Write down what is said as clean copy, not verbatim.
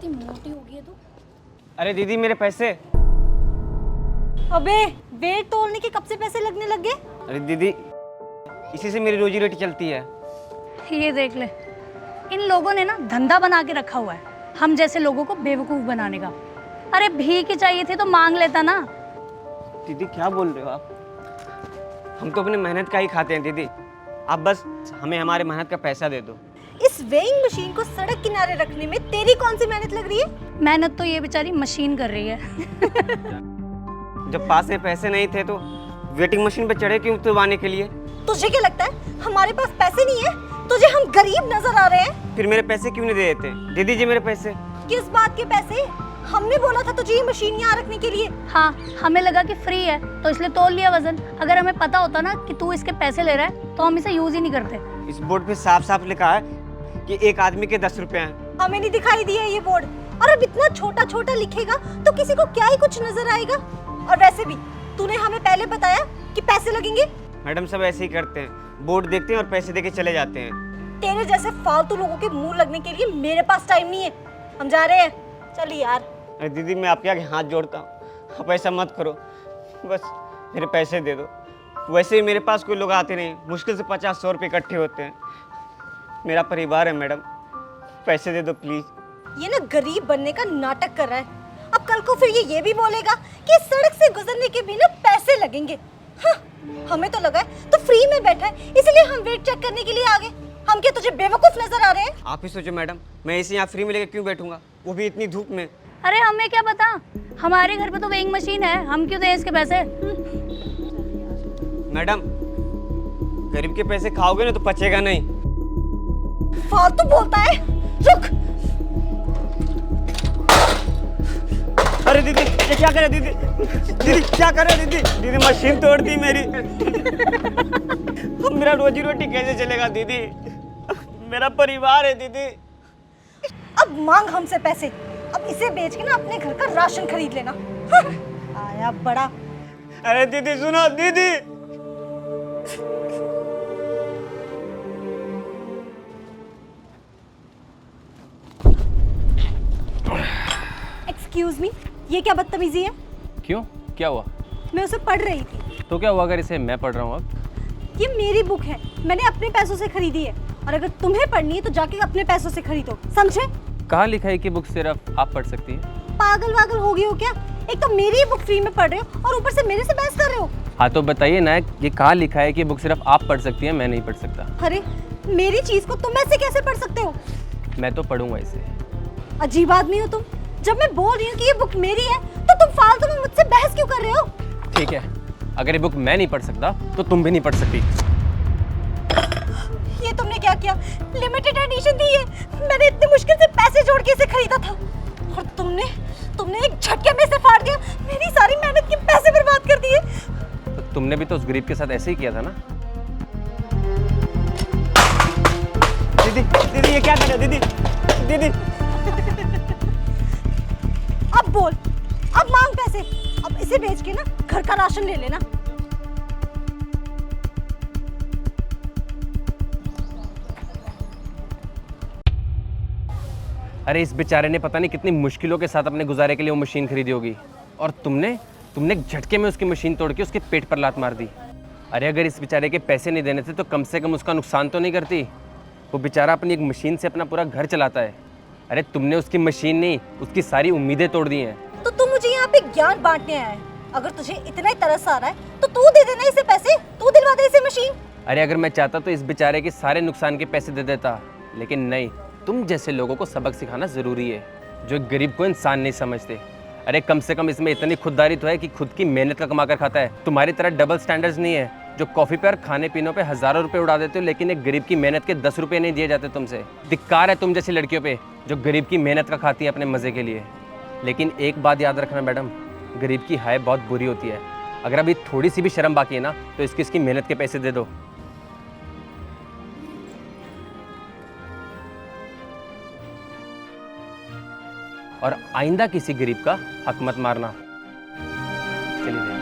कितनी मोटी हो गई है तू। अरे दीदी मेरे पैसे। अबे वेट तोलने के कब से पैसे लगने लग गए? अरे दीदी इसी से मेरी रोजी रोटी चलती है। ये देख ले, इन लोगों ने ना धंधा बना के रखा हुआ है हम जैसे लोगों को बेवकूफ बनाने का। अरे भीख ही चाहिए थी तो मांग लेता ना। दीदी क्या बोल रहे हो आप? हम तो अपने मेहनत का ही खाते हैं दीदी। आप बस हमें हमारे मेहनत का पैसा दे दो। इस वेइंग मशीन को सड़क किनारे रखने में तेरी कौन सी मेहनत लग रही है? मेहनत तो ये बेचारी मशीन कर रही है। जब पास में पैसे नहीं थे तो वेटिंग मशीन पे चढ़े क्यों उतरवाने के लिए? तुझे क्या लगता है हमारे पास पैसे नहीं है? तुझे हम गरीब नजर आ रहे हैं? फिर मेरे पैसे क्यों नहीं दे देते? दे दीजिए मेरे पैसे। किस बात के पैसे? हमने बोला था तुझे ये मशीन यहाँ रखने के लिए। हाँ, हमें लगा कि फ्री है तो इसलिए तोल लिया वजन। अगर हमें पता होता ना कि तू इसके पैसे ले रहा है तो हम इसे यूज ही नहीं करते। इस बोर्ड पे साफ साफ लिखा है कि एक आदमी के 10 रुपए हैं। हमें नहीं दिखाई दिया ये बोर्ड। और अब इतना छोटा छोटा लिखेगा तो किसी को क्या ही कुछ नजर आएगा। और वैसे भी तूने हमें पहले बताया कि पैसे लगेंगे। मैडम सब ऐसे ही करते हैं, बोर्ड देखते हैं और पैसे देके चले जाते हैं। तेरे जैसे फालतू लोगों के मुंह लगने के लिए मेरे पास टाइम नहीं है। हम जा रहे हैं, चल यार। अरे दीदी मैं आपके आगे हाथ जोड़ता हूँ, आप ऐसा मत करो, बस मेरे पैसे दे दो। वैसे ही मेरे पास कोई लोग आते नहीं, मुश्किल से 50-100 रुपये इकट्ठे होते हैं। मेरा परिवार है मैडम, पैसे दे दो प्लीज। ये ना गरीब बनने का नाटक कर रहा है। अब कल को फिर ये भी बोलेगा कि इस सड़क से गुजरने के भी ना पैसे लगेंगे। हाँ, हमें तो लगा है तो फ्री में बैठा है इसलिए हम वेट चेक करने के लिए आ गए। हम क्या तुझे बेवकूफ नजर आ रहे हैं? आप ही सोचो मैडम, मैं इसे यहाँ फ्री में लेकर क्यों बैठूंगा, वो भी इतनी धूप में। अरे हमें क्या पता, हमारे घर पे तो वेइंग मशीन है, हम क्यों दें इसके पैसे। मैडम गरीब के पैसे खाओगे ना तो पचेगा नहीं। फालतू बोलता है, रुक। अरे दीदी ये क्या करे दीदी? दीदी क्या करे दीदी? दीदी मशीन तोड़ दी मेरी। अब मेरा रोजी रोटी कैसे चलेगा दीदी? मेरा परिवार है दीदी। अब मांग हमसे पैसे। अब इसे बेच के ना अपने घर का राशन खरीद लेना। हाँ, आया बड़ा। अरे दीदी सुनो दीदी। एक्सक्यूज मी, ये क्या बदतमीजी है? क्यों, क्या हुआ? मैं उसे पढ़ रही थी। तो क्या हुआ अगर इसे मैं पढ़ रहा हूँ अब? ये मेरी बुक है, मैंने अपने पैसों से खरीदी है। और अगर तुम्हें पढ़नी है तो जाके अपने पैसों से खरीदो, समझे? कहाँ लिखा है कि बुक सिर्फ आप पढ़ सकती हैं? पागल वागल हो गई हो क्या? एक तो मेरी ही बुक फ्री में पढ़ रहे हो और ऊपर से मेरे से बहस कर रहे हो। हाँ तो बताइए ना, ये कहाँ लिखा है कि बुक सिर्फ आप पढ़ सकती हैं, मैं नहीं पढ़ सकता? अरे मेरी चीज को तुम ऐसे कैसे पढ़ सकते हो? मैं तो पढ़ूंगा इसे। अजीब आदमी हो तुम। जब मैं बोल रही हूँ कि ये बुक मेरी है तो तुम फालतू में मुझसे बहस क्यों कर रहे हो? ठीक है, अगर ये बुक मैं नहीं पढ़ सकता तो तुम भी नहीं पढ़ सकती। ये तुमने क्या किया? लिमिटेड एडिशन थी ये, मैंने इतनी मुश्किल से पैसे जोड़ के इसे खरीदा था और तुमने एक झटके में इसे फाड़ दिया। मेरी सारी मेहनत के पैसे बर्बाद कर दिए। तो तुमने भी तो उस गरीब के साथ ऐसे ही किया था ना? दीदी दीदी ये क्या कर रहे हो दीदी? दीदी अब बोल, अब मांग पैसे। अब इसे बेच के ना घर का राशन ले लेना। अरे इस बेचारे ने पता नहीं कितनी मुश्किलों के साथ अपने गुजारे के लिए वो मशीन खरीदी होगी, और तुमने एक झटके में उसकी मशीन तोड़ के उसके पेट पर लात मार दी। अरे अगर इस बेचारे के पैसे नहीं देने थे तो कम से कम उसका नुकसान तो नहीं करती। वो बेचारा अपनी एक मशीन से अपना पूरा घर चलाता है। अरे तुमने उसकी मशीन नहीं, उसकी सारी उम्मीदें तोड़ दी हैं। तो तू मुझे यहाँ पे ज्ञान बांटने आया है। अगर तुझे इतना ही तरस आ रहा है तो तू दे देना इसे पैसे, तू दिलवा दे इसे मशीन। अरे अगर मैं चाहता तो इस बेचारे के सारे नुकसान के पैसे दे देता, लेकिन नहीं, तुम जैसे लोगों को सबक सिखाना ज़रूरी है, जो एक गरीब को इंसान नहीं समझते। अरे कम से कम इसमें इतनी खुददारी तो है कि खुद की मेहनत का कमा कर खाता है। तुम्हारी तरह डबल स्टैंडर्ड्स नहीं है, जो कॉफ़ी पे और खाने पीनों पे हज़ारों रुपए उड़ा देते हो, लेकिन एक गरीब की मेहनत के 10 रुपये नहीं दिए जाते तुमसे। धिक्कार है तुम जैसी लड़कियों पे, जो गरीब की मेहनत का खाती है अपने मज़े के लिए। लेकिन एक बात याद रखना मैडम, गरीब की हाय बहुत बुरी होती है। अगर अभी थोड़ी सी भी शर्म बाकी है ना तो इसकी मेहनत के पैसे दे दो। और आइंदा किसी गरीब का हक मत मारना। चलिए।